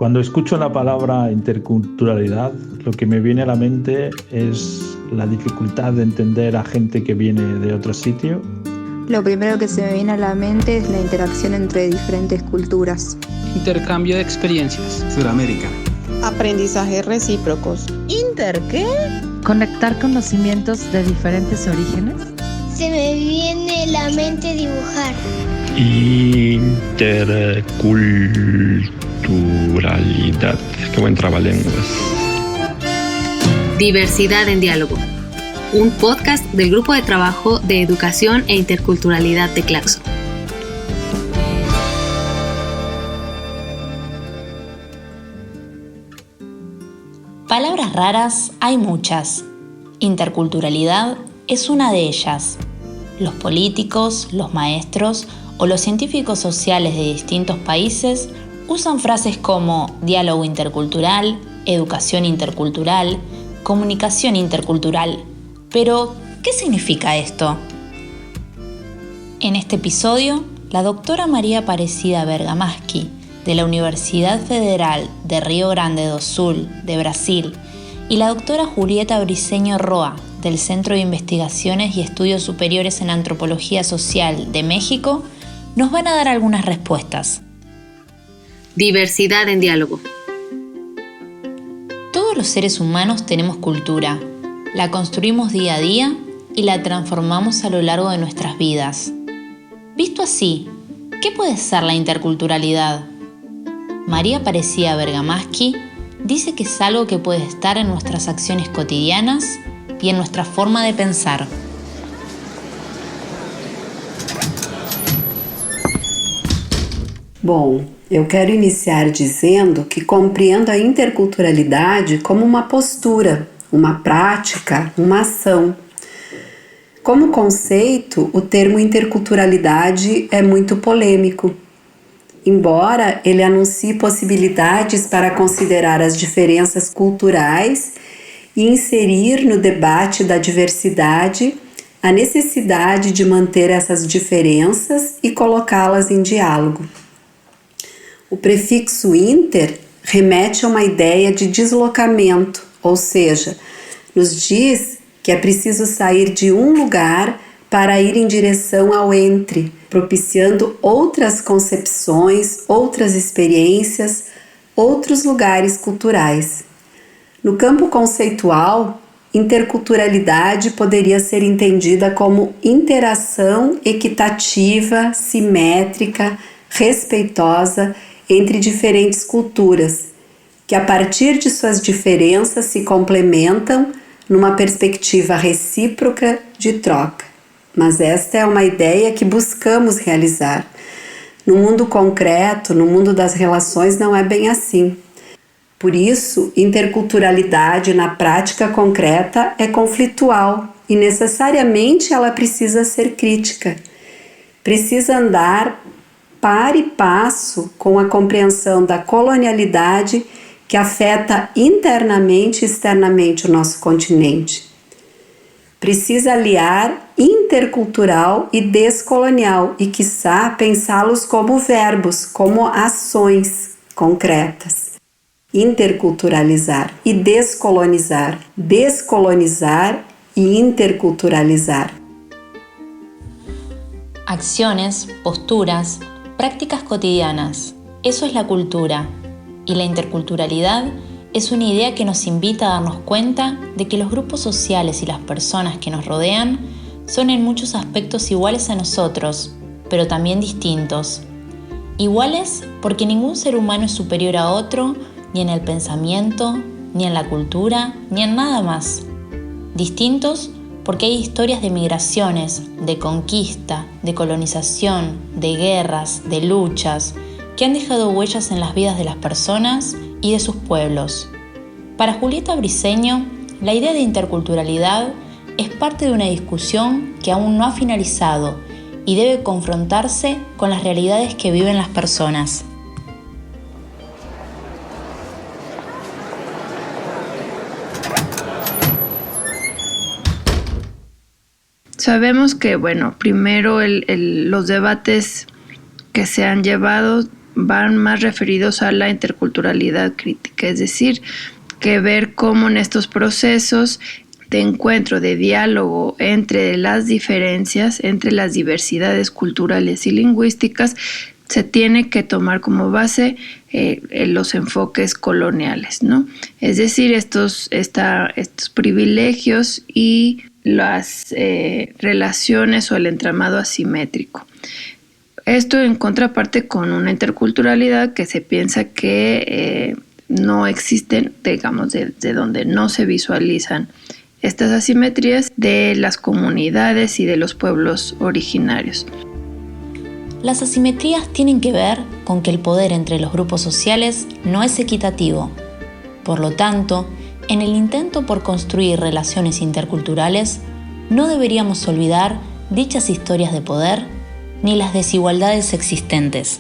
Cuando escucho la palabra interculturalidad, lo que me viene a la mente es la dificultad de entender a gente que viene de otro sitio. Lo primero que se me viene a la mente es la interacción entre diferentes culturas. Intercambio de experiencias. Suramérica. Aprendizajes recíprocos. ¿Inter qué? Conectar conocimientos de diferentes orígenes. Se me viene a la mente dibujar. Interculturalidad. Qué buen trabalenguas. Diversidad en Diálogo, un podcast del Grupo de Trabajo de Educación e Interculturalidad de Claxo. Palabras raras hay muchas. Interculturalidad es una de ellas. Los políticos, los maestros o los científicos sociales de distintos países usan frases como diálogo intercultural, educación intercultural, comunicación intercultural. Pero, ¿qué significa esto? En este episodio, la doctora María Aparecida Bergamaschi, de la Universidad Federal de Río Grande do Sul, de Brasil, y la doctora Julieta Briceño Roa, del Centro de Investigaciones y Estudios Superiores en Antropología Social de México, nos van a dar algunas respuestas. Diversidad en Diálogo. Todos los seres humanos tenemos cultura. La construimos día a día y la transformamos a lo largo de nuestras vidas. Visto así, ¿qué puede ser la interculturalidad? María Aparecida Bergamaschi dice que es algo que puede estar en nuestras acciones cotidianas y en nuestra forma de pensar. Bom, eu quero iniciar dizendo que compreendo a interculturalidade como uma postura, uma prática, uma ação. Como conceito, o termo interculturalidade é muito polêmico. Embora ele anuncie possibilidades para considerar as diferenças culturais e inserir no debate da diversidade a necessidade de manter essas diferenças e colocá-las em diálogo. O prefixo inter remete a uma ideia de deslocamento, ou seja, nos diz que é preciso sair de um lugar para ir em direção ao entre, propiciando outras concepções, outras experiências, outros lugares culturais. No campo conceitual, interculturalidade poderia ser entendida como interação equitativa, simétrica, respeitosa entre diferentes culturas, que a partir de suas diferenças se complementam numa perspectiva recíproca de troca. Mas esta é uma ideia que buscamos realizar. No mundo concreto, no mundo das relações, não é bem assim. Por isso, interculturalidade na prática concreta é conflitual e necessariamente ela precisa ser crítica. Precisa andar par e passo com a compreensão da colonialidade que afeta internamente e externamente o nosso continente. Precisa aliar intercultural e descolonial e, quiçá, pensá-los como verbos, como ações concretas. Interculturalizar e descolonizar, descolonizar e interculturalizar. Acciones, posturas, prácticas cotidianas. Eso es la cultura. Y la interculturalidad es una idea que nos invita a darnos cuenta de que los grupos sociales y las personas que nos rodean son en muchos aspectos iguales a nosotros, pero también distintos. Iguales porque ningún ser humano es superior a otro, ni en el pensamiento, ni en la cultura, ni en nada más. Distintos porque hay historias de migraciones, de conquista, de colonización, de guerras, de luchas, que han dejado huellas en las vidas de las personas y de sus pueblos. Para Julieta Briceño, la idea de interculturalidad es parte de una discusión que aún no ha finalizado y debe confrontarse con las realidades que viven las personas. Sabemos que, primero los debates que se han llevado van más referidos a la interculturalidad crítica, es decir, que ver cómo en estos procesos de encuentro, de diálogo entre las diferencias, entre las diversidades culturales y lingüísticas, se tiene que tomar como base los enfoques coloniales, ¿no? Es decir, estos privilegios y las relaciones o el entramado asimétrico. Esto en contraparte con una interculturalidad que se piensa que no existen, digamos, de donde no se visualizan estas asimetrías de las comunidades y de los pueblos originarios. Las asimetrías tienen que ver con que el poder entre los grupos sociales no es equitativo. Por lo tanto, en el intento por construir relaciones interculturales, no deberíamos olvidar dichas historias de poder ni las desigualdades existentes.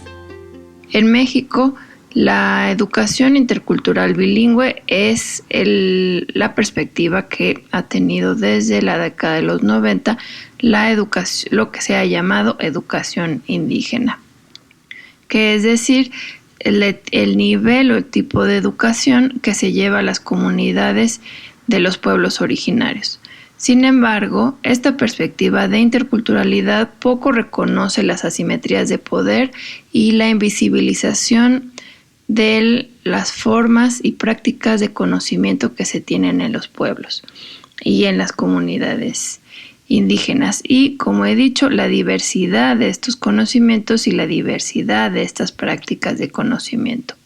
En México, la educación intercultural bilingüe es la perspectiva que ha tenido desde la década de los 90 la educación, lo que se ha llamado educación indígena, que es decir, el nivel o el tipo de educación que se lleva a las comunidades de los pueblos originarios. Sin embargo, esta perspectiva de interculturalidad poco reconoce las asimetrías de poder y la invisibilización de las formas y prácticas de conocimiento que se tienen en los pueblos y en las comunidades indígenas. Y, como he dicho, la diversidad de estos conocimientos y la diversidad de estas prácticas de conocimiento.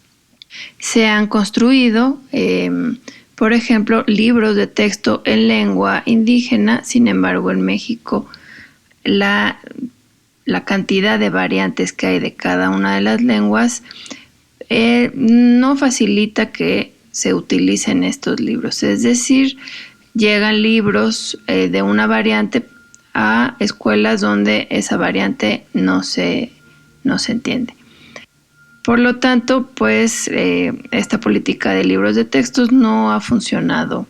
Se han construido, por ejemplo, libros de texto en lengua indígena. Sin embargo, en México la cantidad de variantes que hay de cada una de las lenguas no facilita que se utilicen estos libros. Es decir, llegan libros de una variante a escuelas donde esa variante no se entiende. Por lo tanto, pues esta política de libros de textos no ha funcionado.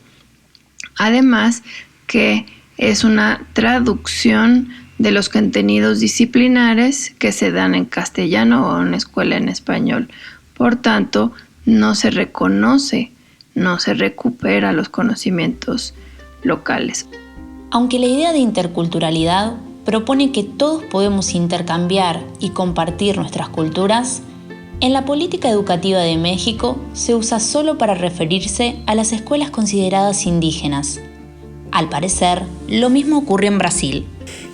Además, que es una traducción de los contenidos disciplinares que se dan en castellano o en escuela en español. Por tanto, no se reconoce, no se recupera los conocimientos locales. Aunque la idea de interculturalidad propone que todos podemos intercambiar y compartir nuestras culturas, en la política educativa de México se usa solo para referirse a las escuelas consideradas indígenas. Al parecer, lo mismo ocurre en Brasil.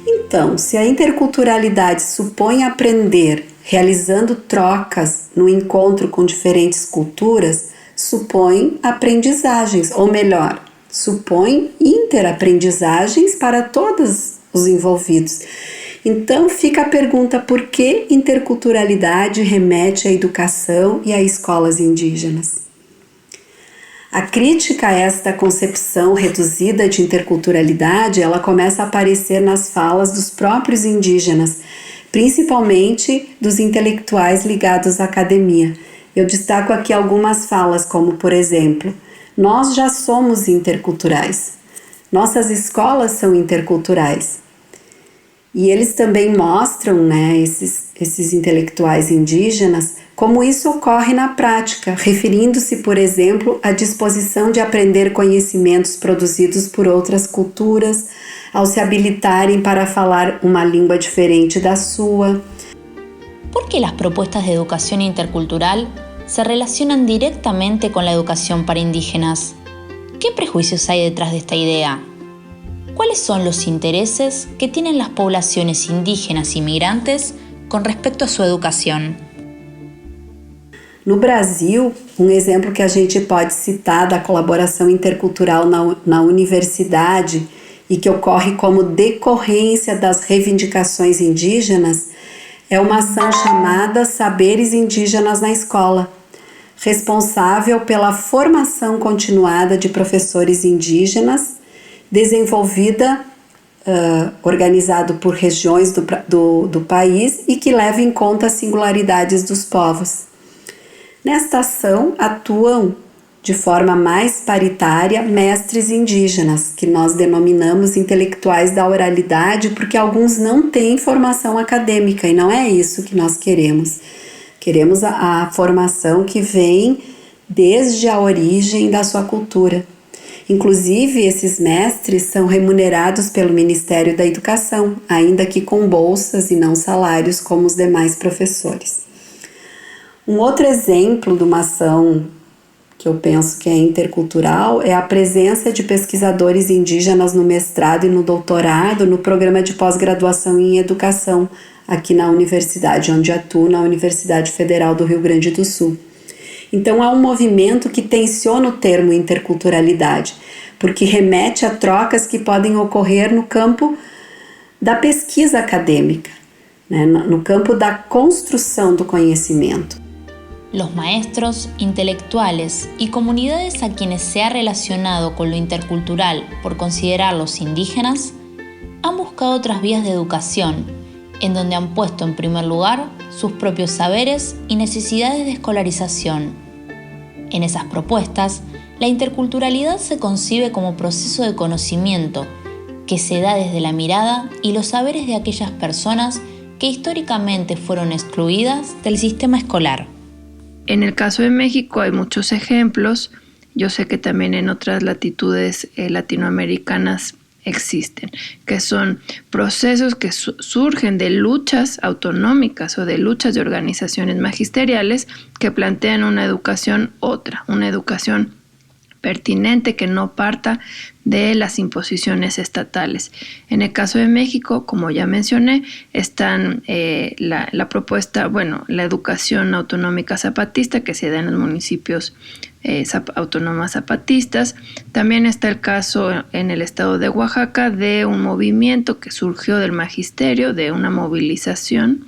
Então, se a interculturalidade supõe aprender realizando trocas no encontro com diferentes culturas, supõe aprendizagens, ou melhor, supõe interaprendizagens para todos os envolvidos. Então fica a pergunta: por que interculturalidade remete à educação e a escolas indígenas? A crítica a esta concepção reduzida de interculturalidade, ela começa a aparecer nas falas dos próprios indígenas, principalmente dos intelectuais ligados à academia. Eu destaco aqui algumas falas, como por exemplo: nós já somos interculturais, nossas escolas são interculturais. E eles também mostram, esses intelectuais indígenas, como isso ocorre na prática, referindo-se, por exemplo, à disposição de aprender conhecimentos produzidos por outras culturas, ao se habilitarem para falar uma língua diferente da sua. ¿Por qué las propuestas de educación intercultural se relacionan directamente con la educación para indígenas? ¿Qué prejuicios hay detrás de esta idea? ¿Cuáles son los intereses que tienen las poblaciones indígenas y migrantes con respecto a su educación? No Brasil, exemplo que a gente pode citar da colaboração intercultural na universidade e que ocorre como decorrência das reivindicações indígenas é uma ação chamada Saberes Indígenas na Escola, responsável pela formação continuada de professores indígenas, desenvolvida, organizado por regiões do país e que leva em conta as singularidades dos povos. Nesta ação atuam de forma mais paritária mestres indígenas, que nós denominamos intelectuais da oralidade, porque alguns não têm formação acadêmica e não é isso que nós queremos. Queremos a formação que vem desde a origem da sua cultura. Inclusive, esses mestres são remunerados pelo Ministério da Educação, ainda que com bolsas e não salários como os demais professores. Um outro exemplo de uma ação que eu penso que é intercultural é a presença de pesquisadores indígenas no mestrado e no doutorado no programa de pós-graduação em educação, aqui na universidade onde atuo, na Universidade Federal do Rio Grande do Sul. Então, há um movimento que tensiona o termo interculturalidade, porque remete a trocas que podem ocorrer no campo da pesquisa acadêmica, né, no campo da construção do conhecimento. Los maestros, intelectuales y comunidades a quienes se ha relacionado con lo intercultural por considerarlos indígenas han buscado otras vías de educación, en donde han puesto en primer lugar sus propios saberes y necesidades de escolarización. En esas propuestas, la interculturalidad se concibe como proceso de conocimiento que se da desde la mirada y los saberes de aquellas personas que históricamente fueron excluidas del sistema escolar. En el caso de México hay muchos ejemplos. Yo sé que también en otras latitudes latinoamericanas existen, que son procesos que surgen de luchas autonómicas o de luchas de organizaciones magisteriales que plantean una educación una educación pertinente que no parta de las imposiciones estatales. En el caso de México, como ya mencioné, están la propuesta, la educación autonómica zapatista que se da en los municipios autónomos zapatistas. También está el caso en el estado de Oaxaca de un movimiento que surgió del magisterio, de una movilización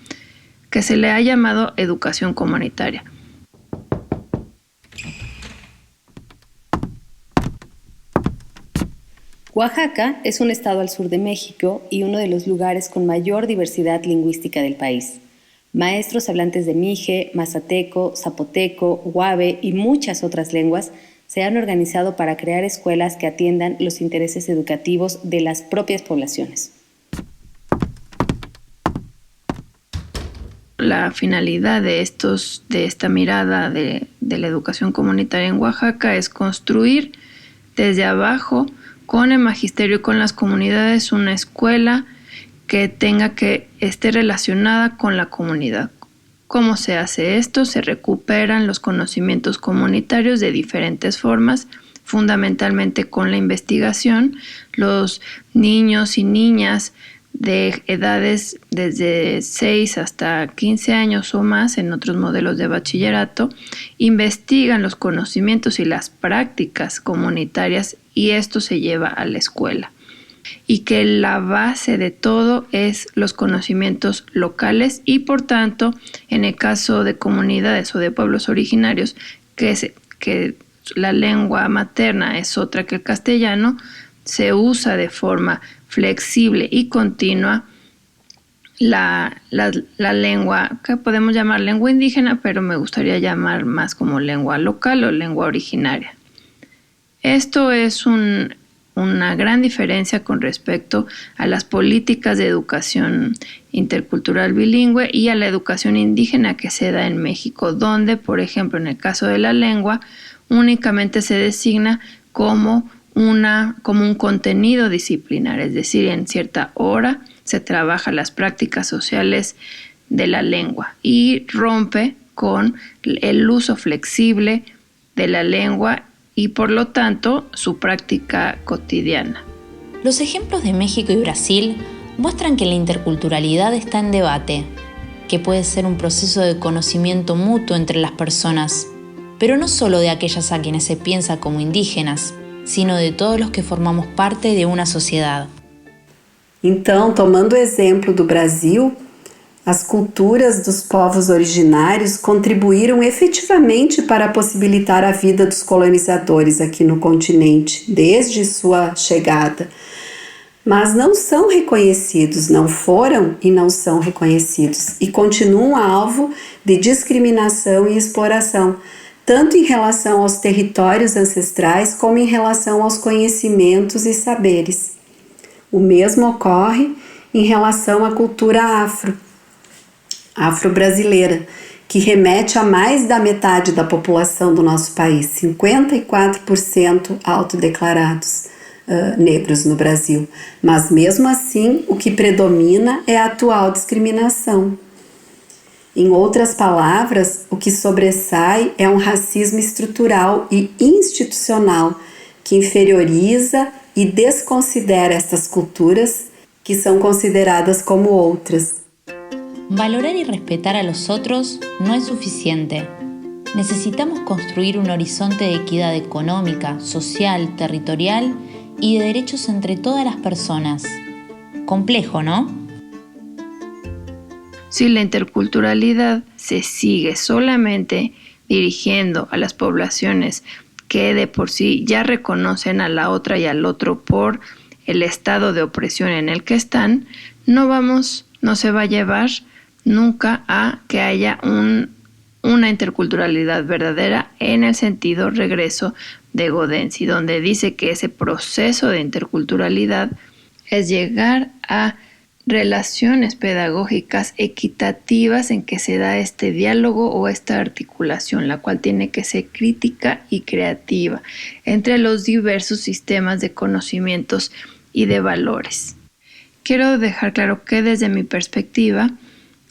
que se le ha llamado educación comunitaria. Oaxaca es un estado al sur de México y uno de los lugares con mayor diversidad lingüística del país. Maestros hablantes de mije, mazateco, zapoteco, huave y muchas otras lenguas se han organizado para crear escuelas que atiendan los intereses educativos de las propias poblaciones. La finalidad de esta mirada de la educación comunitaria en Oaxaca es construir desde abajo con el magisterio y con las comunidades una escuela que esté relacionada con la comunidad. ¿Cómo se hace esto? Se recuperan los conocimientos comunitarios de diferentes formas, fundamentalmente con la investigación. Los niños y niñas de edades desde 6 hasta 15 años o más en otros modelos de bachillerato investigan los conocimientos y las prácticas comunitarias y esto se lleva a la escuela. Y que la base de todo es los conocimientos locales y por tanto en el caso de comunidades o de pueblos originarios que la lengua materna es otra que el castellano, se usa de forma flexible y continua la lengua que podemos llamar lengua indígena, pero me gustaría llamar más como lengua local o lengua originaria. Esto es una gran diferencia con respecto a las políticas de educación intercultural bilingüe y a la educación indígena que se da en México, donde, por ejemplo, en el caso de la lengua, únicamente se designa como un contenido disciplinar, es decir, en cierta hora se trabaja las prácticas sociales de la lengua y rompe con el uso flexible de la lengua y por lo tanto su práctica cotidiana. Los ejemplos de México y Brasil muestran que la interculturalidad está en debate, que puede ser un proceso de conocimiento mutuo entre las personas, pero no solo de aquellas a quienes se piensa como indígenas, sino de todos los que formamos parte de una sociedad. Então, tomando o exemplo do Brasil, as culturas dos povos originários contribuíram efetivamente para possibilitar a vida dos colonizadores aqui no continente, desde sua chegada. Mas não são reconhecidos, não foram e não são reconhecidos, e continuam alvo de discriminação e exploração, tanto em relação aos territórios ancestrais como em relação aos conhecimentos e saberes. O mesmo ocorre em relação à cultura afro-brasileira, que remete a mais da metade da população do nosso país, 54% autodeclarados negros no Brasil. Mas mesmo assim, o que predomina é a atual discriminação. Em outras palavras, o que sobressai é um racismo estrutural e institucional que inferioriza e desconsidera estas culturas que são consideradas como outras. Valorar y respetar a los otros no es suficiente. Necesitamos construir un horizonte de equidad económica, social, territorial y de derechos entre todas las personas. Complejo, ¿no? Si la interculturalidad se sigue solamente dirigiendo a las poblaciones que de por sí ya reconocen a la otra y al otro por el estado de opresión en el que están, no se va a llevar nunca a que haya una interculturalidad verdadera en el sentido regreso de Godensi, donde dice que ese proceso de interculturalidad es llegar a relaciones pedagógicas equitativas en que se da este diálogo o esta articulación, la cual tiene que ser crítica y creativa entre los diversos sistemas de conocimientos y de valores. Quiero dejar claro que desde mi perspectiva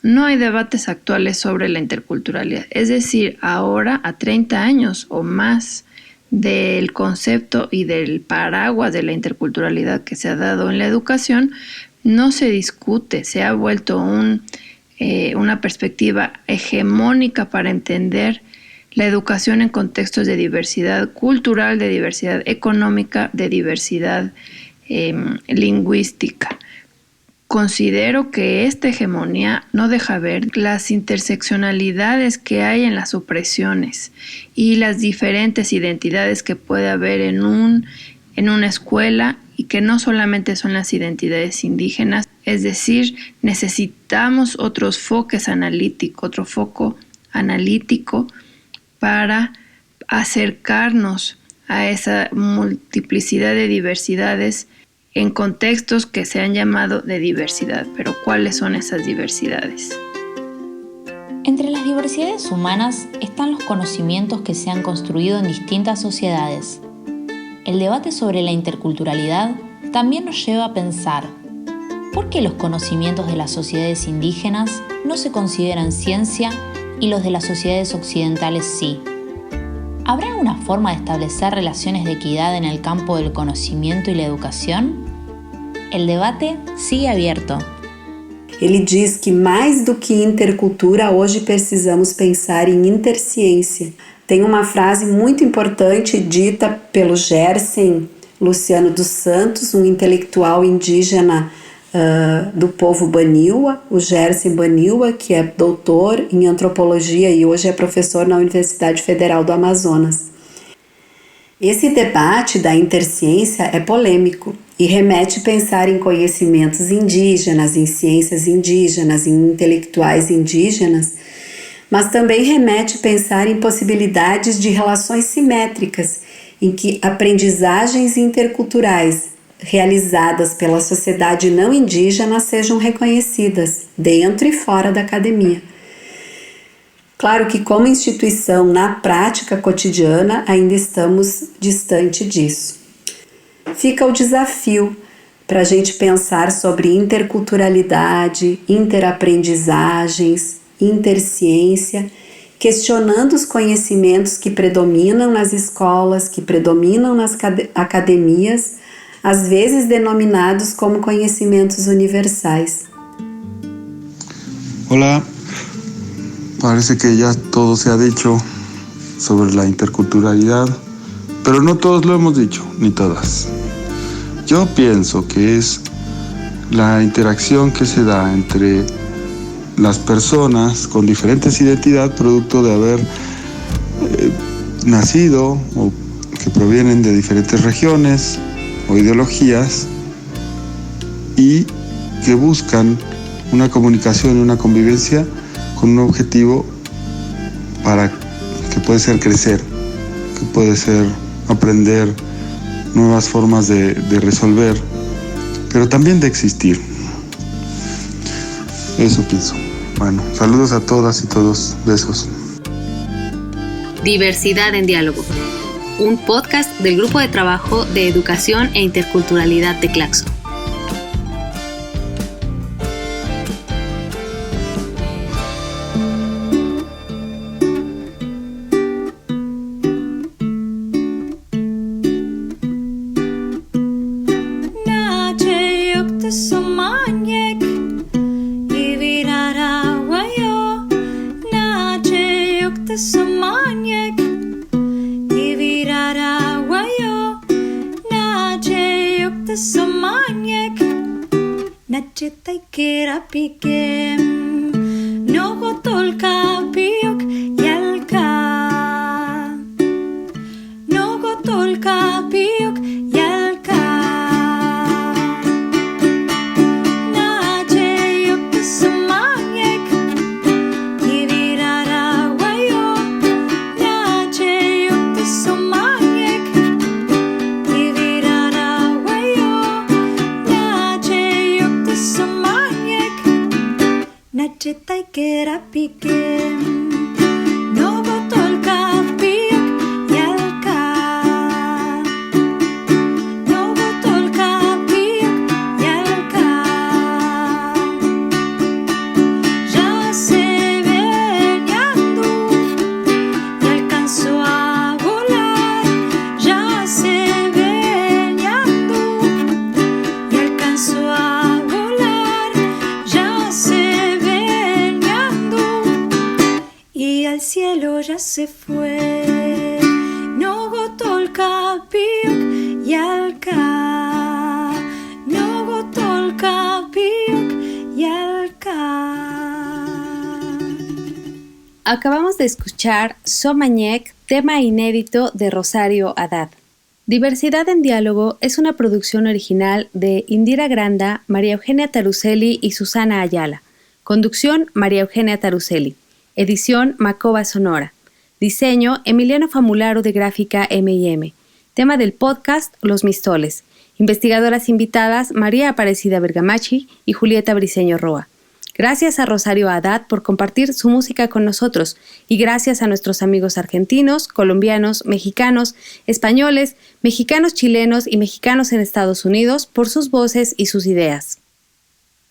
no hay debates actuales sobre la interculturalidad, es decir, ahora a 30 años o más del concepto y del paraguas de la interculturalidad que se ha dado en la educación, no se discute, se ha vuelto una perspectiva hegemónica para entender la educación en contextos de diversidad cultural, de diversidad económica, de diversidad lingüística. Considero que esta hegemonía no deja ver las interseccionalidades que hay en las opresiones y las diferentes identidades que puede haber en una escuela y que no solamente son las identidades indígenas, es decir, necesitamos otro foco analítico para acercarnos a esa multiplicidad de diversidades en contextos que se han llamado de diversidad. Pero ¿cuáles son esas diversidades? Entre las diversidades humanas están los conocimientos que se han construido en distintas sociedades. El debate sobre la interculturalidad también nos lleva a pensar, ¿por qué los conocimientos de las sociedades indígenas no se consideran ciencia y los de las sociedades occidentales sí? ¿Habrá alguna forma de establecer relaciones de equidad en el campo del conocimiento y la educación? El debate sigue abierto. Ele diz que mais do que intercultura, hoje precisamos pensar em interciência. Tem uma frase muito importante dita pelo Gerson Luciano dos Santos, um intelectual indígena do povo Baniwa, o Gerson Baniwa, que é doutor em antropologia e hoje é professor na Universidade Federal do Amazonas. Esse debate da interciência é polêmico e remete a pensar em conhecimentos indígenas, em ciências indígenas, em intelectuais indígenas, mas também remete a pensar em possibilidades de relações simétricas, em que aprendizagens interculturais realizadas pela sociedade não indígena sejam reconhecidas dentro e fora da academia. Claro que como instituição, na prática cotidiana, ainda estamos distante disso. Fica o desafio para a gente pensar sobre interculturalidade, interaprendizagens, interciência, questionando os conhecimentos que predominam nas escolas, que predominam nas academias, às vezes denominados como conhecimentos universais. Hola, parece que ya todo se ha dicho sobre la interculturalidad, pero no todos lo hemos dicho, ni todas. Yo pienso que es la interacción que se da entre las personas con diferentes identidades, producto de haber nacido o que provienen de diferentes regiones o ideologías y que buscan una comunicación y una convivencia con un objetivo para que puede ser crecer, que puede ser aprender nuevas formas de resolver, pero también de existir. Eso pienso. Bueno, saludos a todas y todos. Besos. Diversidad en Diálogo, un podcast del Grupo de Trabajo de Educación e Interculturalidad de Claxo. Se fue, no gotó el capiuc y alca, no gotó el capiuc y alca. Acabamos de escuchar Somañec, tema inédito de Rosario Haddad. Diversidad en Diálogo es una producción original de Indira Granda, María Eugenia Taruselli y Susana Ayala. Conducción, María Eugenia Taruselli. Edición, Macoba Sonora. Diseño, Emiliano Famularo de Gráfica M&M. Tema del podcast, Los Mistoles. Investigadoras invitadas, María Aparecida Bergamachi y Julieta Briceño Roa. Gracias a Rosario Haddad por compartir su música con nosotros y gracias a nuestros amigos argentinos, colombianos, mexicanos, españoles, mexicanos chilenos y mexicanos en Estados Unidos por sus voces y sus ideas.